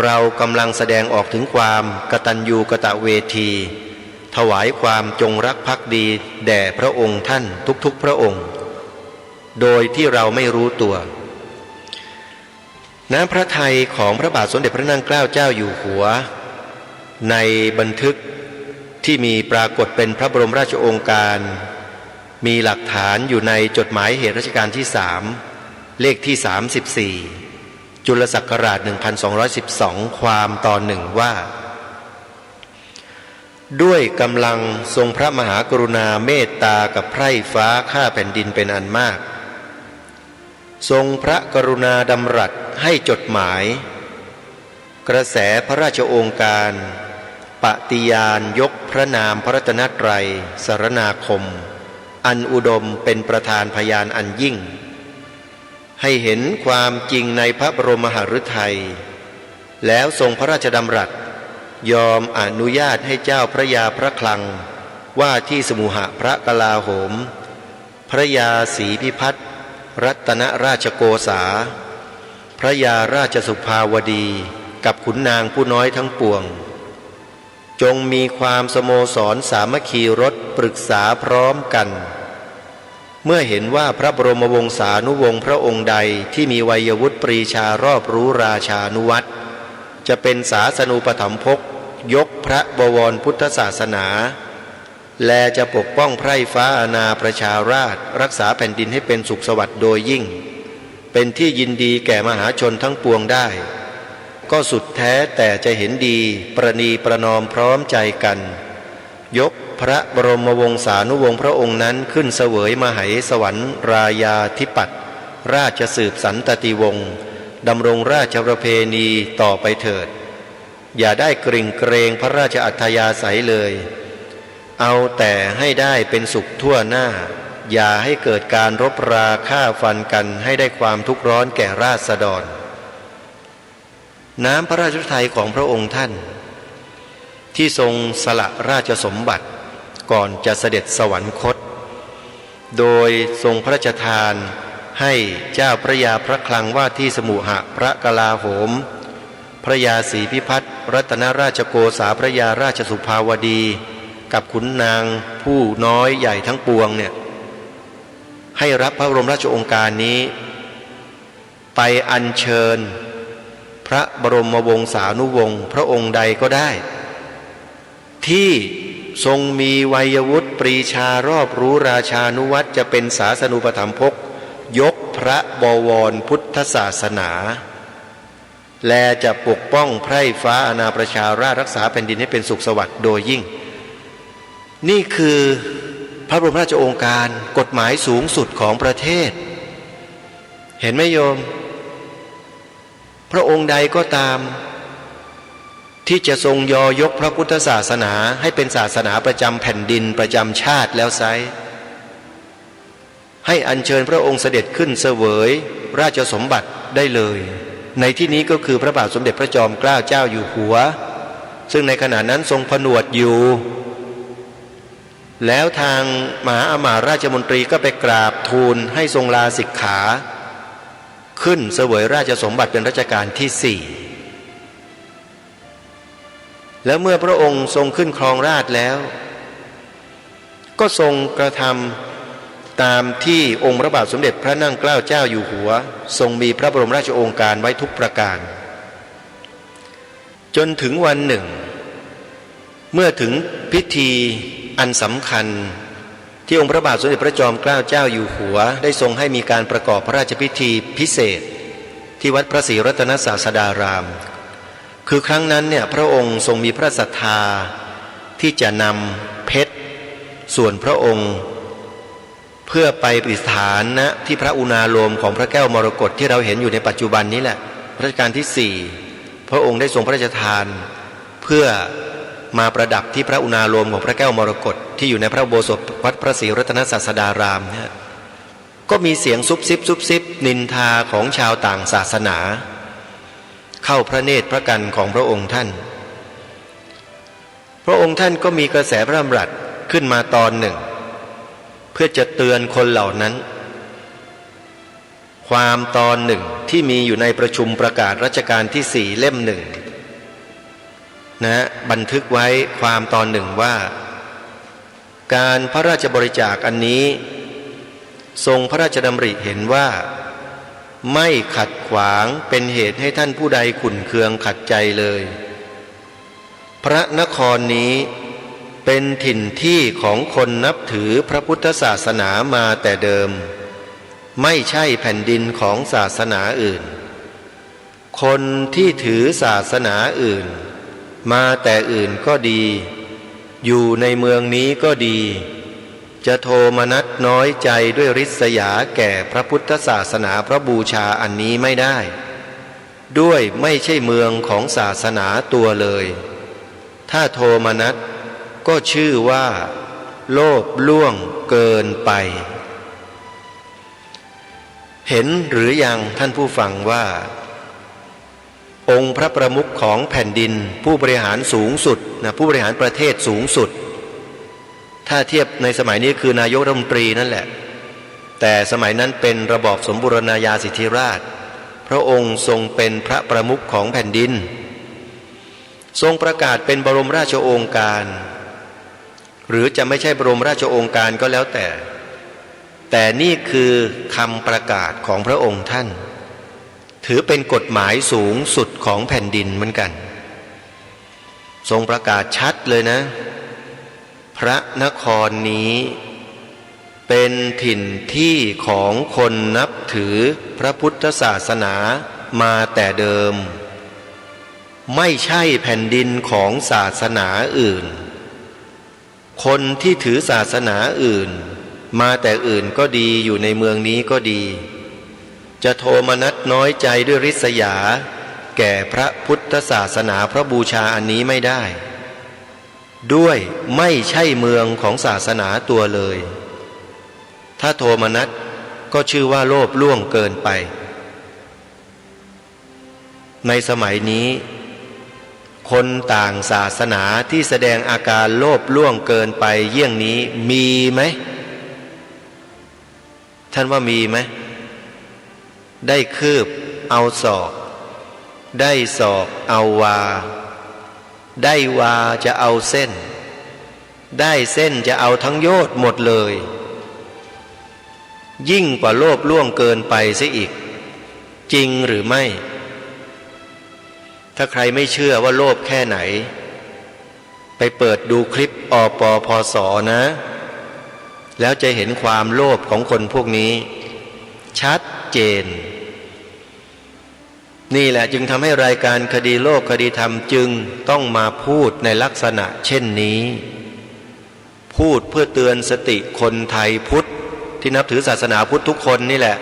เรากำลังแสดงออกถึงความกตัญญูกตเวทีถวายความจงรักภักดีแด่พระองค์ท่านทุกๆพระองค์โดยที่เราไม่รู้ตัวน้ำพระทัยของพระบาทสมเด็จพระนางเกล้าเจ้าอยู่หัวในบันทึกที่มีปรากฏเป็นพระบรมราชโองการมีหลักฐานอยู่ในจดหมายเหตุรัชกาลที่3เลขที่34จุลศักราช1212ความตอนหนึ่งว่าด้วยกำลังทรงพระมหากรุณาเมตตากับไพร่ฟ้าข้าแผ่นดินเป็นอันมากทรงพระกรุณาดำรัสให้จดหมายกระแสพระราชโองการปฏิญาณยกพระนามพระรัตนตรัยสรณาคมอันอุดมเป็นประธานพยานอันยิ่งให้เห็นความจริงในพระบรมมหฤทัยแล้วทรงพระราชดำรัสยอมอนุญาตให้เจ้าพระยาพระคลังว่าที่สมุหพระกลาโหมพระยาศรีพิพัฒน์รัตนราชโกษาพระยาราชสุภาวดีกับขุนนางผู้น้อยทั้งปวงจงมีความสโมสรสามัคคีรสปรึกษาพร้อมกันเมื่อเห็นว่าพระบรมวงศานุวงศ์พระองค์ใดที่มีวัยวุฒิปรีชารอบรู้ราชานุวัตรจะเป็นศาสนูปถัมภกยกพระบวรพุทธศาสนาและจะปกป้องไพร่ฟ้าอาณาประชาราษฎร์รักษาแผ่นดินให้เป็นสุขสวัสดิ์โดยยิ่งเป็นที่ยินดีแก่มหาชนทั้งปวงได้ก็สุดแท้แต่จะเห็นดีประนีประนอมพร้อมใจกันยกพระบรมวงศานุวงศ์พระองค์นั้นขึ้นเสวยมหัยสวรรค์รายาธิปัตย์ราชสืบสันตติวงศ์ดำรงราชประเพณีต่อไปเถิดอย่าได้กริ่งเกรงพระราชอัธยาศัยเลยเอาแต่ให้ได้เป็นสุขทั่วหน้าอย่าให้เกิดการรบราฆ่าฟันกันให้ได้ความทุกข์ร้อนแก่ราษฎรน้ำพระราชฤทัยของพระองค์ท่านที่ทรงสละราชสมบัติก่อนจะเสด็จสวรรคตโดยทรงพระราชทานให้เจ้าพระยาพระคลังว่าที่สมุหพระกลาโหมพระยาศรีพิพัฒน์รัตนราชโกษาพระยาราชสุภาวดีกับขุนนางผู้น้อยใหญ่ทั้งปวงเนี่ยให้รับพระบรมราชโองการนี้ไปอัญเชิญพระบรมวงศานุวงศ์พระองค์ใดก็ได้ที่ทรงมีวัยวุฒิปรีชารอบรู้ราชานุวัตรจะเป็นศาสนูปถัมภกยกพระบวรพุทธศาสนาและจะปกป้องไพร่ฟ้าอาณาประชาราษฎร์รักษาแผ่นดินให้เป็นสุขสวัสดิ์โดยยิ่งนี่คือพระบรมราชโองการกฎหมายสูงสุดของประเทศเห็นไหมโยมพระองค์ใดก็ตามที่จะทรงยกพระพุทธศาสนาให้เป็นศาสนาประจำแผ่นดินประจำชาติแล้วไซร้ให้อัญเชิญพระองค์เสด็จขึ้นเสวยราชสมบัติได้เลยในที่นี้ก็คือพระบาทสมเด็จพระจอมเกล้าเจ้าอยู่หัวซึ่งในขณะนั้นทรงผนวดอยู่แล้วทางมหาอามาตย์ราชมนตรีก็ไปกราบทูลให้ทรงลาสิกขาขึ้นเสวยราชสมบัติเป็นรัชกาลที่4แล้วเมื่อพระองค์ทรงขึ้นครองราชย์แล้วก็ทรงกระทำตามที่องค์พระบาทสมเด็จพระนั่งเกล้าเจ้าอยู่หัวทรงมีพระบรมราชโองการไว้ทุกประการจนถึงวันหนึ่งเมื่อถึงพิธีอันสำคัญที่องค์พระบาทสมเด็จพระจอมเกล้าเจ้าอยู่หัวได้ทรงให้มีการประกอบพระราชพิธีพิเศษที่วัดพระศรีรัตนศาสดารามคือครั้งนั้นเนี่ยพระองค์ทรงมีพระศรัทธาที่จะนำเพชรส่วนพระองค์เพื่อไปประดิษฐานณที่พระอุณาโลมของพระแก้วมรกตที่เราเห็นอยู่ในปัจจุบันนี้แหละรัชกาลที่4พระองค์ได้ทรงพระราชทานเพื่อมาประดับที่พระอุณาโลมของพระแก้วมรกตที่อยู่ในพระอุโบสถวัดพระศรีรัตนศาสดารามเนี่ยก็มีเสียงซุบซิบนินทาของชาวต่างศาสนาเข้าพระเนตรพระกันของพระองค์ท่านพระองค์ท่านก็มีกระแสพระดำรัสขึ้นมาตอนหนึ่งเพื่อจะเตือนคนเหล่านั้นค ความตอนหนึ่งที่มีอยู่ในประชุมประกาศรัชกาลที่ 4 เล่มหนึ่งนะบันทึกไว้ความตอนหนึ่งว่าการพระราชบริจาคอันนี้ทรงพระราชดำริเห็นว่าไม่ขัดขวางเป็นเหตุให้ท่านผู้ใดขุ่นเคืองขัดใจเลยพระนครนี้เป็นถิ่นที่ของคนนับถือพระพุทธศาสนามาแต่เดิมไม่ใช่แผ่นดินของศาสนาอื่นคนที่ถือศาสนาอื่นมาแต่อื่นก็ดีอยู่ในเมืองนี้ก็ดีจะโทมนัสน้อยใจด้วยริษยาแก่พระพุทธศาสนาพระบูชาอันนี้ไม่ได้ด้วยไม่ใช่เมืองของศาสนาตัวเลยถ้าโทมนัสก็ชื่อว่าโลภล่วงเกินไปเห็นหรือยังท่านผู้ฟังว่าองค์พระประมุขของแผ่นดินผู้บริหารสูงสุดนะผู้บริหารประเทศสูงสุดถ้าเทียบในสมัยนี้คือนายกรัฐมนตรีนั่นแหละแต่สมัยนั้นเป็นระบอบสมบูรณาญาสิทธิราชย์พระองค์ทรงเป็นพระประมุขของแผ่นดินทรงประกาศเป็นบรมราชโองการหรือจะไม่ใช่บรมราชโองการก็แล้วแต่นี่คือคำประกาศของพระองค์ท่านถือเป็นกฎหมายสูงสุดของแผ่นดินเหมือนกันทรงประกาศชัดเลยนะพระนครนี้เป็นถิ่นที่ของคนนับถือพระพุทธศาสนามาแต่เดิมไม่ใช่แผ่นดินของศาสนาอื่นคนที่ถือศาสนาอื่นมาแต่อื่นก็ดีอยู่ในเมืองนี้ก็ดีจะโทมนัสน้อยใจด้วยริษยาแก่พระพุทธศาสนาพระบูชาอันนี้ไม่ได้ด้วยไม่ใช่เมืองของศาสนาตัวเลยถ้าโทมนัสก็ชื่อว่าโลภล่วงเกินไปในสมัยนี้คนต่างศาสนาที่แสดงอาการโลภล่วงเกินไปเยี่ยงนี้มีไหมท่านว่ามีไหมได้คืบเอาศอกได้ศอกเอาวาได้วาจะเอาเส้นได้เส้นจะเอาทั้งโยชน์หมดเลยยิ่งกว่าโลภล่วงเกินไปเสียอีกจริงหรือไม่ถ้าใครไม่เชื่อว่าโลภแค่ไหนไปเปิดดูคลิปอปพสนะแล้วจะเห็นความโลภของคนพวกนี้ชัดเจนนี่แหละจึงทำให้รายการคดีโลกคดีธรรมจึงต้องมาพูดในลักษณะเช่นนี้พูดเพื่อเตือนสติคนไทยพุทธที่นับถือศาสนาพุทธทุกคนนี่แหละ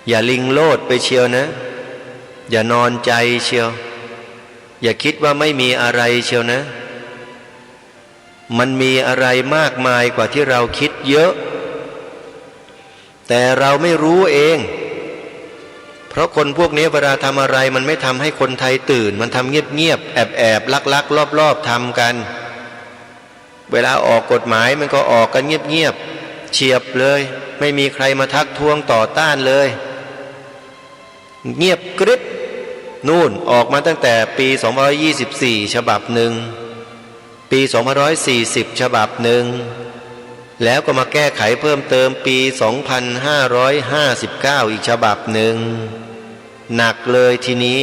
อย่าลิงโลดไปเชียวนะอย่านอนใจเชียวอย่าคิดว่าไม่มีอะไรเชียวนะมันมีอะไรมากมายกว่าที่เราคิดเยอะแต่เราไม่รู้เองเพราะคนพวกนี้เวลาทำอะไรมันไม่ทำให้คนไทยตื่นมันทำเงียบๆแอบๆลักๆรอบๆทำกันเวลาออกกฎหมายมันก็ออกกันเงียบๆเฉียบเลยไม่มีใครมาทักท้วงต่อต้านเลยเงียบกริบนู่นออกมาตั้งแต่ปี2524ฉบับหนึ่งปี2540ฉบับหนึ่งแล้วก็มาแก้ไขเพิ่มเติมปี2559อีกฉบับหนึ่งหนักเลยทีนี้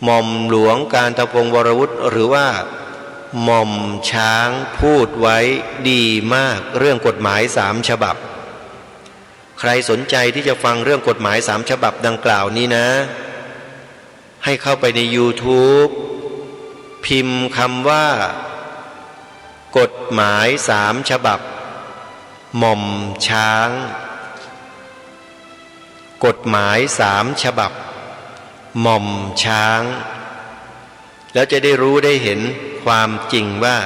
หม่อมหลวงกาญจพงศ์วรวุฒิหรือว่าหม่อมช้างพูดไว้ดีมากเรื่องกฎหมาย3ฉบับใครสนใจที่จะฟังเรื่องกฎหมาย3ฉบับดังกล่าวนี้นะให้เข้าไปใน YouTube พิมพ์คำว่ากฎหมาย3ฉบับหม่อมช้างกฎหมาย3ฉบับหม่อมช้างแล้วจะได้รู้ได้เห็นความจริงว่า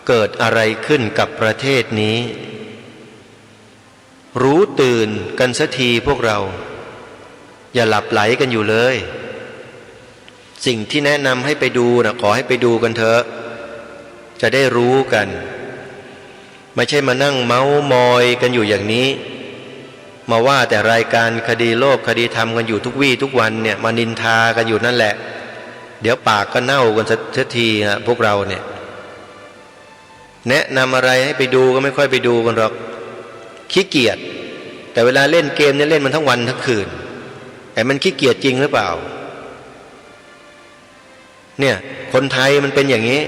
เกิดอะไรขึ้นกับประเทศนี้รู้ตื่นกันสักทีพวกเราอย่าหลับไหลกันอยู่เลยสิ่งที่แนะนำให้ไปดูนะขอให้ไปดูกันเถอะจะได้รู้กันไม่ใช่มานั่งเม้ามอยกันอยู่อย่างนี้ มาว่าแต่รายการคดีโลกคดีธรรมกันอยู่ทุกวี่ทุกวันเนี่ยมานินทากันอยู่นั่นแหละเดี๋ยวปากก็เน่ากันสักทีฮะพวกเราเนี่ยแนะนำอะไรให้ไปดูก็ไม่ค่อยไปดูกันหรอกขี้เกียจแต่เวลาเล่นเกมเนี่ยเล่นมันทั้งวันทั้งคืนแต่มันขี้เกียจจริงหรือเปล่าเนี่ยคนไทยมันเป็นอย่างนี้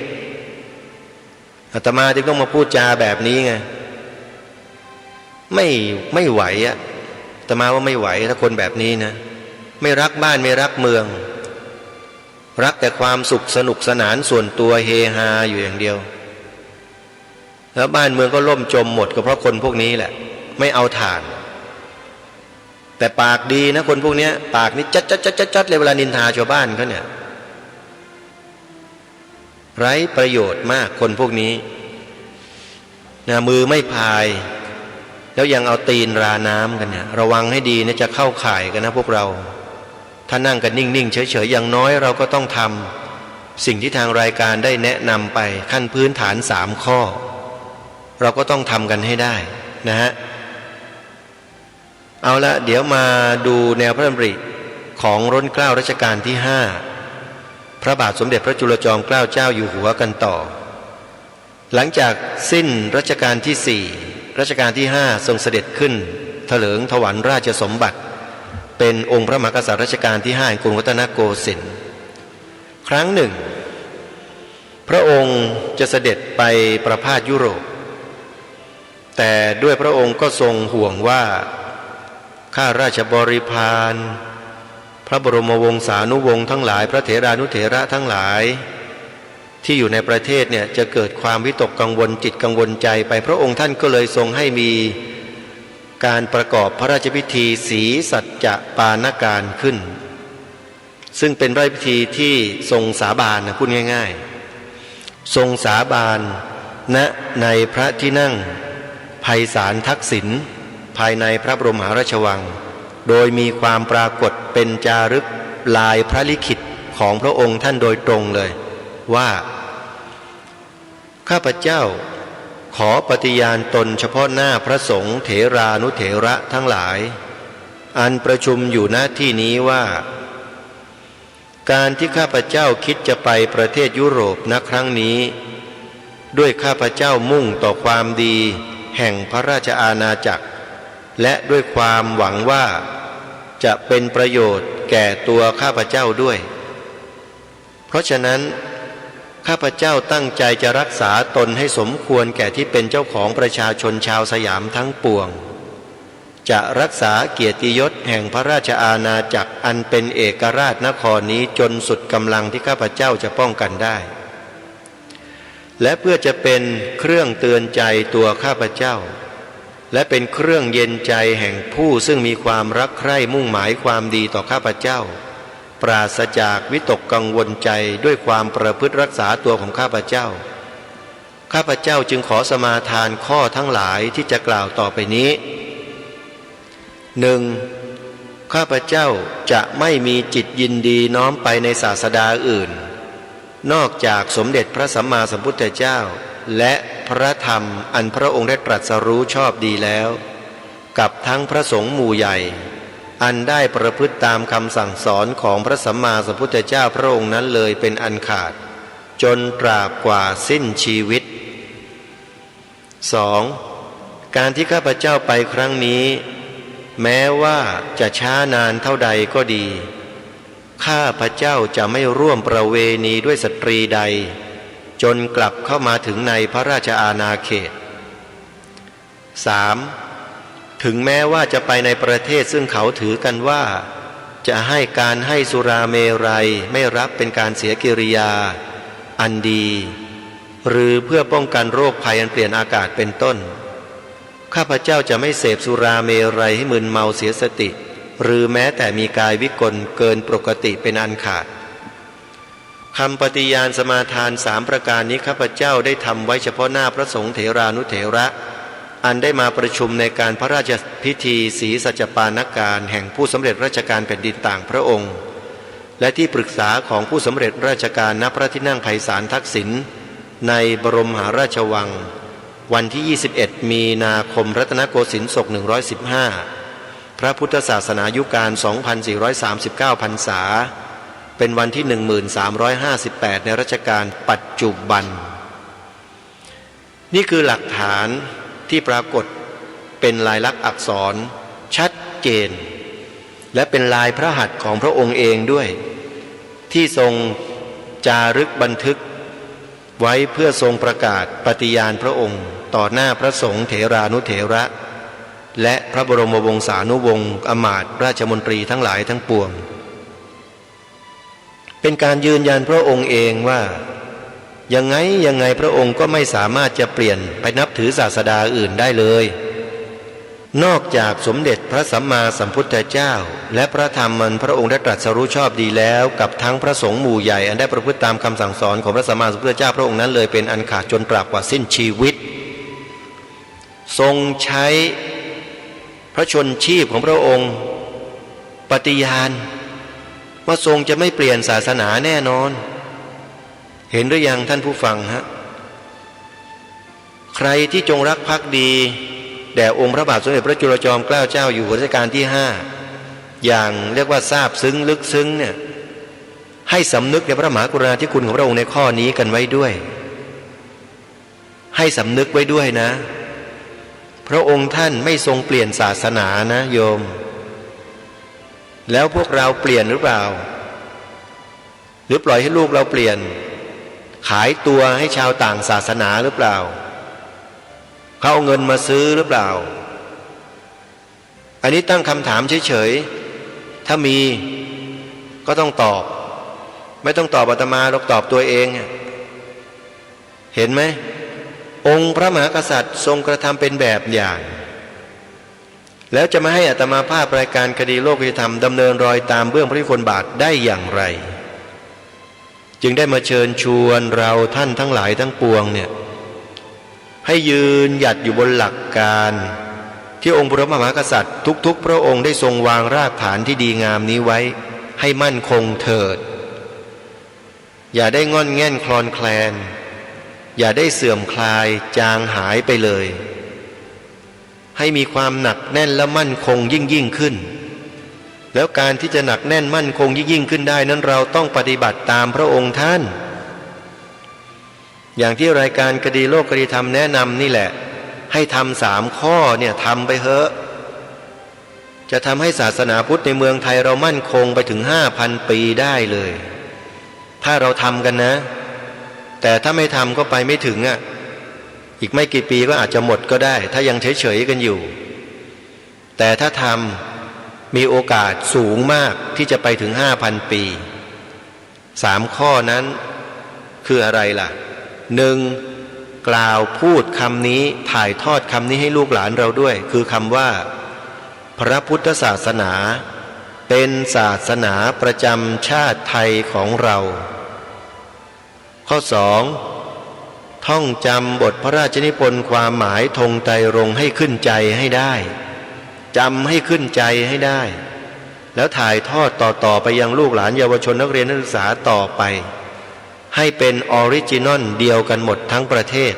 อาตมาจึงต้องมาพูดจาแบบนี้ไงไม่ไหวอะอาตมาว่าไม่ไหวถ้าคนแบบนี้นะไม่รักบ้านไม่รักเมืองรักแต่ความสุขสนุกสนานส่วนตัวเฮฮาอยู่อย่างเดียวแล้วบ้านเมืองก็ล่มจมหมดก็เพราะคนพวกนี้แหละไม่เอาฐานแต่ปากดีนะคนพวกนี้ปากนี้จัดเลยเวลานินทาชาวบ้านเขาเนี่ยไร้ประโยชน์มากคนพวกนี้นะมือไม่พายแล้วยังเอาตีนราน้ำกันเนี่ยระวังให้ดีนะจะเข้าข่ายกันนะพวกเราถ้านั่งกันนิ่งๆเฉยๆอย่างน้อยเราก็ต้องทำสิ่งที่ทางรายการได้แนะนำไปขั้นพื้นฐาน3 ข้อเราก็ต้องทำกันให้ได้นะฮะเอาละเดี๋ยวมาดูแนวพระดำริของรัชกาลรัชกาลที่5พระบาทสมเด็จพระจุลจอมเกล้าเจ้าอยู่หัวกันต่อหลังจากสิ้นรัชกาลที่4รัชกาลที่5ทรงเสด็จขึ้นเถลิงถวัลย์ราชสมบัติเป็นองค์พระมหากษัตริย์รัชกาลที่5แห่งกรุงรัตนโกสินทร์ครั้งหนึ่งพระองค์จะเสด็จไปประพาสยุโรปแต่ด้วยพระองค์ก็ทรงห่วงว่าข้าราชบริพารพระบรมวงศานุวงศ์ทั้งหลายพระเถรานุเถระทั้งหลายที่อยู่ในประเทศเนี่ยจะเกิดความวิตกกังวลจิตกังวลใจไปพระองค์ท่านก็เลยทรงให้มีการประกอบพระราชพิธีศรีสัจจะปานการขึ้นซึ่งเป็นพระราชพิธีที่ทรงสาบานนะพูดง่ายๆทรงสาบานณในพระที่นั่งไพศาลทักษิณภายในพระบรมมหาราชวังโดยมีความปรากฏเป็นจารึกลายพระลิขิตของพระองค์ท่านโดยตรงเลยว่าข้าพเจ้าขอปฏิญาณตนเฉพาะหน้าพระสงฆ์เถรานุเถระทั้งหลายอันประชุมอยู่ณที่นี้ว่าการที่ข้าพเจ้าคิดจะไปประเทศยุโรปณครั้งนี้ด้วยข้าพเจ้ามุ่งต่อความดีแห่งพระราชอาณาจักรและด้วยความหวังว่าจะเป็นประโยชน์แก่ตัวข้าพเจ้าด้วยเพราะฉะนั้นข้าพเจ้าตั้งใจจะรักษาตนให้สมควรแก่ที่เป็นเจ้าของประชาชนชาวสยามทั้งปวงจะรักษาเกียรติยศแห่งพระราชอาณาจักรอันเป็นเอกราชนครนี้จนสุดกำลังที่ข้าพเจ้าจะป้องกันได้และเพื่อจะเป็นเครื่องเตือนใจตัวข้าพเจ้าและเป็นเครื่องเย็นใจแห่งผู้ซึ่งมีความรักใคร่มุ่งหมายความดีต่อข้าพเจ้าปราศจากวิตกกังวลใจด้วยความประพฤติรักษาตัวของข้าพเจ้าข้าพเจ้าจึงขอสมาทานข้อทั้งหลายที่จะกล่าวต่อไปนี้ 1. ข้าพเจ้าจะไม่มีจิตยินดีน้อมไปในศาสดาอื่นนอกจากสมเด็จพระสัมมาสัมพุทธเจ้าและพระธรรมอันพระองค์ได้ตรัสรู้ชอบดีแล้วกับทั้งพระสงฆ์หมู่ใหญ่อันได้ประพฤติตามคำสั่งสอนของพระสัมมาสัมพุทธเจ้าพระองค์นั้นเลยเป็นอันขาดจนตราบกว่าสิ้นชีวิต 2. การที่ข้าพเจ้าไปครั้งนี้แม้ว่าจะช้านานเท่าใดก็ดีข้าพเจ้าจะไม่ร่วมประเวณีด้วยสตรีใดจนกลับเข้ามาถึงในพระราชอาณาเขต 3. ถึงแม้ว่าจะไปในประเทศซึ่งเขาถือกันว่าจะให้การให้สุราเมรัยไม่รับเป็นการเสียกิริยาอันดีหรือเพื่อป้องกันโรคภัยอันเปลี่ยนอากาศเป็นต้นข้าพเจ้าจะไม่เสพสุราเมรัยให้มึนเมาเสียสติหรือแม้แต่มีกายวิกลเกินปกติเป็นอันขาดคำปฏิญาณสมาทาน3ประการนี้ข้าพเจ้าได้ทำไว้เฉพาะหน้าพระสงฆ์เถรานุเถระอันได้มาประชุมในการพระราชพิธีศรีสัจปานการแห่งผู้สำเร็จราชการแผ่นดินต่างพระองค์และที่ปรึกษาของผู้สำเร็จราชการณพระที่นั่งไพศาลทักษิณในบรมมหาราชวังวันที่21มีนาคมรัตนโกสินทร์ศก115 พระพุทธศาสนายุคการ 2,439 พรรษาเป็นวันที่ 1358 ในรัชกาลปัจจุบันนี่คือหลักฐานที่ปรากฏเป็นลายลักษณ์อักษรชัดเจนและเป็นลายพระหัตถ์ของพระองค์เองด้วยที่ทรงจารึกบันทึกไว้เพื่อทรงประกาศปฏิญาณพระองค์ต่อหน้าพระสงฆ์เถรานุเถระและพระบรมวงศานุวงศ์อมาตย์ราชมนตรีทั้งหลายทั้งปวงเป็นการยืนยันพระองค์เองว่ายังไงพระองค์ก็ไม่สามารถจะเปลี่ยนไปนับถือศาสดาอื่นได้เลยนอกจากสมเด็จพระสัมมาสัมพุทธเจ้าและพระธรรมมันพระองค์ได้ตรัสรู้ชอบดีแล้วกับทั้งพระสงฆ์หมู่ใหญ่อันได้ประพฤติตามคำสั่งสอนของพระสัมมาสัมพุทธเจ้าพระองค์นั้นเลยเป็นอันขาดจนตราบกว่าสิ้นชีวิตทรงใช้พระชนชีพของพระองค์ปฏิญาณว่าทรงจะไม่เปลี่ยนศาสนาแน่นอนเห็นหรือยังท่านผู้ฟังฮะใครที่จงรักภักดีแด่องค์พระบาทสมเด็จพระจุลจอมเกล้าเจ้าอยู่หัวรัชกาลที่ 5อย่างเรียกว่าซาบซึ้งลึกซึ้งเนี่ยให้สำนึกในพระมหากรุณาธิคุณของพระองค์ในข้อนี้กันไว้ด้วยให้สำนึกไว้ด้วยนะพระองค์ท่านไม่ทรงเปลี่ยนศาสนานะโยมแล้วพวกเราเปลี่ยนหรือเปล่าหรือปล่อยให้ลูกเราเปลี่ยนขายตัวให้ชาวต่างศาสนาหรือเปล่าเขาเอาเงินมาซื้อหรือเปล่าอันนี้ตั้งคำถามเฉยๆถ้ามีก็ต้องตอบไม่ต้องตอบอาตมาหรอกตอบตัวเองเห็นไหมองค์พระมหากษัตริย์ทรงกระทำเป็นแบบอย่างแล้วจะมาให้อาตมาภาพรายการคดีโลกธรรมดำเนินรอยตามเบื้องพระยุคลบาทได้อย่างไรจึงได้มาเชิญชวนเราท่านทั้งหลายทั้งปวงเนี่ยให้ยืนหยัดอยู่บนหลักการที่องค์พระมหากษัตริย์ทุกๆพระองค์ได้ทรงวางรากฐานที่ดีงามนี้ไว้ให้มั่นคงเถิดอย่าได้งอนแง่นคลอนแคลนอย่าได้เสื่อมคลายจางหายไปเลยให้มีความหนักแน่นและมั่นคงยิ่งขึ้นแล้วการที่จะหนักแน่นมั่นคงยิ่งขึ้นได้นั้นเราต้องปฏิบัติตามพระองค์ท่านอย่างที่รายการคดีโลกคดีธรรมแนะนำนี่แหละให้ทำ3 ข้อเนี่ยทำไปเถอะจะทำให้ศาสนาพุทธในเมืองไทยเรามั่นคงไปถึง 5,000 ปีได้เลยถ้าเราทำกันนะแต่ถ้าไม่ทำก็ไปไม่ถึงอีกไม่กี่ปีก็อาจจะหมดก็ได้ถ้ายังเฉยๆกันอยู่แต่ถ้าทำมีโอกาสสูงมากที่จะไปถึง 5,000 ปี3 ข้อนั้นคืออะไรล่ะ 1. กล่าวพูดคำนี้ถ่ายทอดคำนี้ให้ลูกหลานเราด้วยคือคำว่าพระพุทธศาสนาเป็นศาสนาประจำชาติไทยของเราข้อ 2. ท่องจำบทพระราชนิพนธ์ความหมายธงไตรรงค์ให้ขึ้นใจให้ได้จำให้ขึ้นใจให้ได้แล้วถ่ายทอดต่อไปยังลูกหลานเยาวชนนักเรียนนักศึกษาต่อไปให้เป็นออริจินอลเดียวกันหมดทั้งประเทศ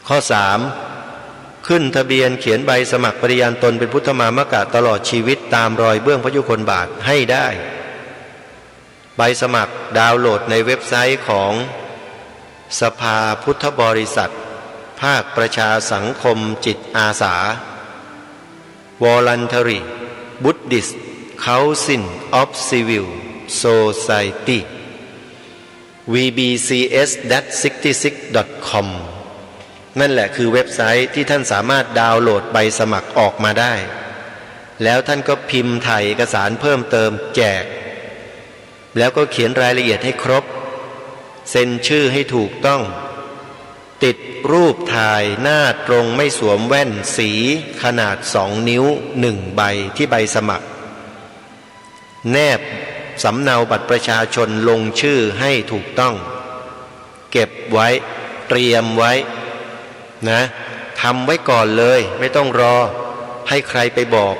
ข้อ 3. ขึ้นทะเบียนเขียนใบสมัครปฏิญาณตนเป็นพุทธมามกะตลอดชีวิตตามรอยเบื้องพระยุคลบาทให้ได้ใบสมัครดาวน์โหลดในเว็บไซต์ของสภาพุทธบริษัทภาคประชาสังคมจิตอาสา Voluntary Buddhist Council of Civil Society vbcs-66.com นั่นแหละคือเว็บไซต์ที่ท่านสามารถดาวน์โหลดใบสมัครออกมาได้แล้วท่านก็พิมพ์ถ่ายเอกสารเพิ่มเติมแจกแล้วก็เขียนรายละเอียดให้ครบเซ็นชื่อให้ถูกต้องติดรูปถ่ายหน้าตรงไม่สวมแว่นสีขนาด2 นิ้ว1 ใบที่ใบสมัครแนบสำเนาบัตรประชาชนลงชื่อให้ถูกต้องเก็บไว้เตรียมไว้นะทำไว้ก่อนเลยไม่ต้องรอให้ใครไปบอก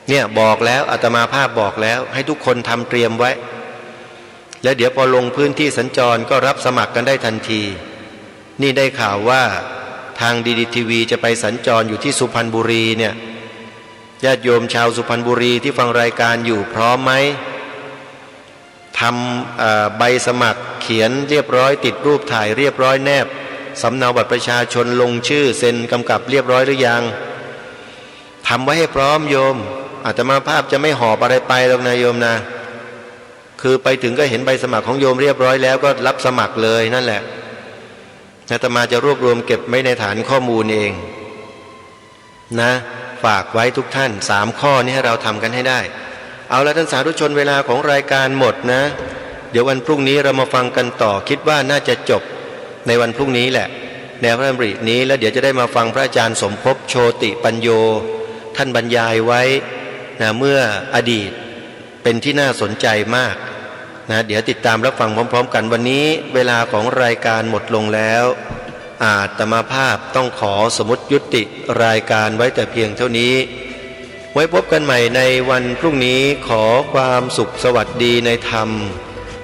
เนี่ยบอกแล้วอาตมาภาพบอกแล้วให้ทุกคนทำเตรียมไว้แล้วเดี๋ยวพอลงพื้นที่สัญจรก็รับสมัครกันได้ทันทีนี่ได้ข่าวว่าทางดีดีทีวีจะไปสัญจรอยู่ที่สุพรรณบุรีเนี่ย ญาติโยมชาวสุพรรณบุรีที่ฟังรายการอยู่พร้อมไหมทำใบสมัครเขียนเรียบร้อยติดรูปถ่ายเรียบร้อยแนบสำเนาบัตรประชาชนลงชื่อเซ็นกำกับเรียบร้อยหรือยังทำไว้ให้พร้อมโยมอาตมาภาพจะไม่หอบอะไรไปหรอกนะโยมนะคือไปถึงก็เห็นใบสมัครของโยมเรียบร้อยแล้วก็รับสมัครเลยนั่นแหละอาตมาจะรวบรวมเก็บไว้ในฐานข้อมูลเองนะฝากไว้ทุกท่าน3ข้อนี้ให้เราทำกันให้ได้เอาละท่านสาธุชนเวลาของรายการหมดนะเดี๋ยววันพรุ่งนี้เรามาฟังกันต่อคิดว่าน่าจะจบในวันพรุ่งนี้แหละแนวพระดำรินี้แล้วเดี๋ยวจะได้มาฟังพระอาจารย์สมภพโชติปัญโยท่านบรรยายไว้นะเมื่ออดีตเป็นที่น่าสนใจมากนะเดี๋ยวติดตามรับฟังพร้อมๆกันวันนี้เวลาของรายการหมดลงแล้วอาตมาภาพต้องขอสมมุติยุติรายการไว้แต่เพียงเท่านี้ไว้พบกันใหม่ในวันพรุ่งนี้ขอความสุขสวัสดีในธรรม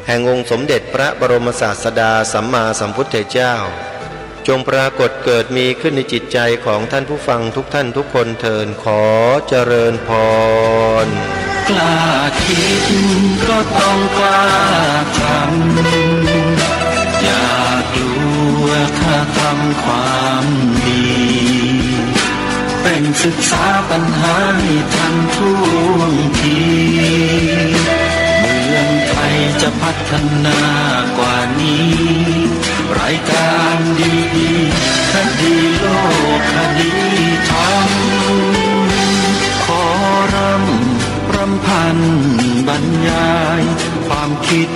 แห่งองค์สมเด็จพระบรมศาสดาสัมมาสัมพุทธเจ้าจงปรากฏเกิดมีขึ้นในจิตใจของท่านผู้ฟังทุกท่านทุกคนเทินขอเจริญพรกล้าคิดก็ต้องกล้าทำอย่ากลัวถ้าทำความดีเป็นศึกษาปัญหาให้ทันท่วงทีเมืองไทยจะพัฒนากว่านี้รายการดีคดีโลกคดีธรรมขอรำพันบรรยายความคิด